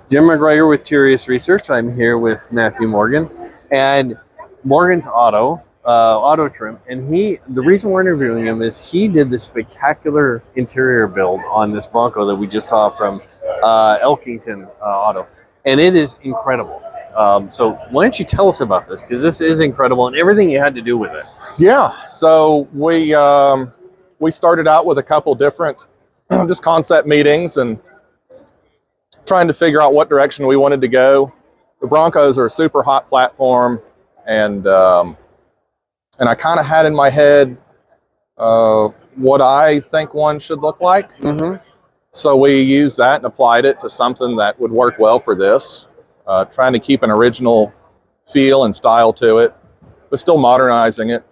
Jim McGregor with TIRIAS Research. I'm here with Matthew Morgan, and Morgan's Auto Trim. And the reason we're interviewing him is he did this spectacular interior build on this Bronco that we just saw from Elkington Auto, and it is incredible. So why don't you tell us about this, because this is incredible and everything you had to do with it. Yeah, so we started out with a couple different just concept meetings and trying to figure out what direction we wanted to go. The Broncos are a super hot platform, and I kind of had in my head what I think one should look like. Mm-hmm. So we used that and applied it to something that would work well for this, trying to keep an original feel and style to it, but still modernizing it.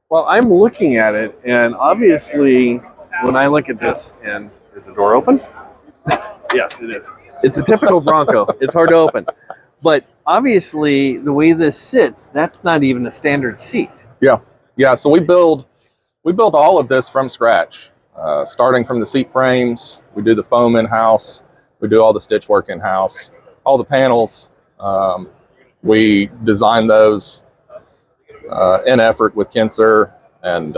Well, I'm looking at it, and obviously when I look at this, and is the door open? Yes, it is. It's a typical Bronco. It's hard to open. But obviously, the way this sits, that's not even a standard seat. Yeah. So we build all of this from scratch, starting from the seat frames. We do the foam in-house. We do all the stitch work in-house. All the panels, we design those in effort with Kinser. And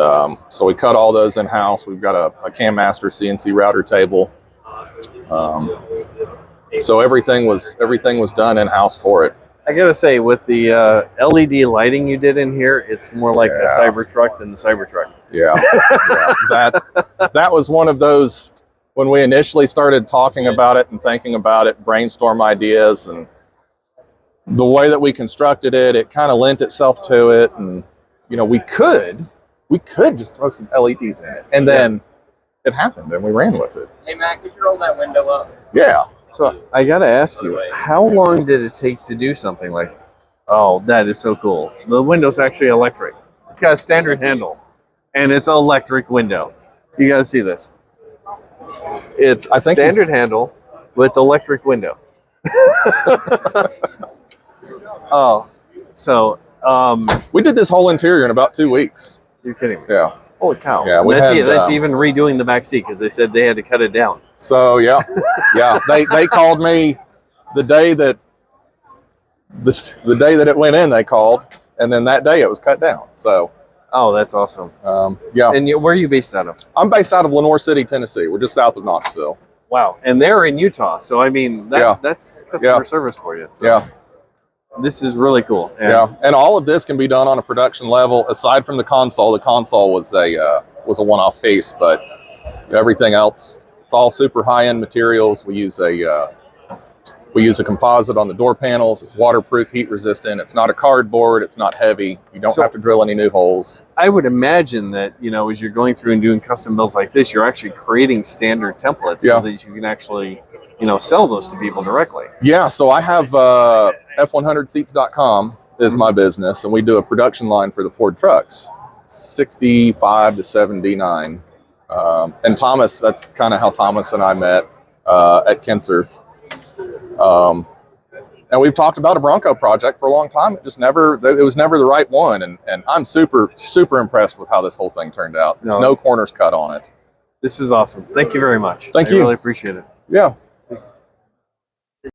so we cut all those in-house. We've got a Cam Master CNC router table. So everything was done in-house for it. I gotta say, with the LED lighting you did in here, it's more like the Cybertruck than the Cybertruck. Yeah. That was one of those, when we initially started talking about it and thinking about it, brainstorm ideas, and the way that we constructed it, it kind of lent itself to it. And we could just throw some LEDs in it, and then it happened, and we ran with it. Hey Matt, could you roll that window up? Yeah. So I got to ask you, how long did it take to do something like that? Oh, that is so cool. The window's actually electric. It's got a standard handle, and it's an electric window. You got to see this. It's a standard handle with electric window. Oh, so... we did this whole interior in about 2 weeks. You're kidding me. Yeah. Holy cow. Yeah, that's even redoing the back seat, because they said they had to cut it down. So yeah. They called me the day that it went in. They called, and then that day it was cut down. So. Oh, that's awesome. Yeah. And where are you based out of? I'm based out of Lenoir City, Tennessee. We're just south of Knoxville. Wow. And they're in Utah. So I mean, that's customer service for you. So. Yeah. This is really cool. And all of this can be done on a production level. Aside from the console was a one-off piece, but everything else, it's all super high-end materials. We use a composite on the door panels. It's waterproof, heat resistant. It's not a cardboard. It's not heavy. You don't have to drill any new holes. I would imagine that as you're going through and doing custom builds like this, you're actually creating standard templates so that you can actually sell those to people directly. Yeah, so I have F100seats.com is my business, and we do a production line for the Ford trucks, 65 to 79. And Thomas, that's kind of how Thomas and I met at Kinser. And we've talked about a Bronco project for a long time. It was never the right one. And I'm super, super impressed with how this whole thing turned out. There's no corners cut on it. This is awesome. Thank you very much. Thank you. I really appreciate it. Yeah.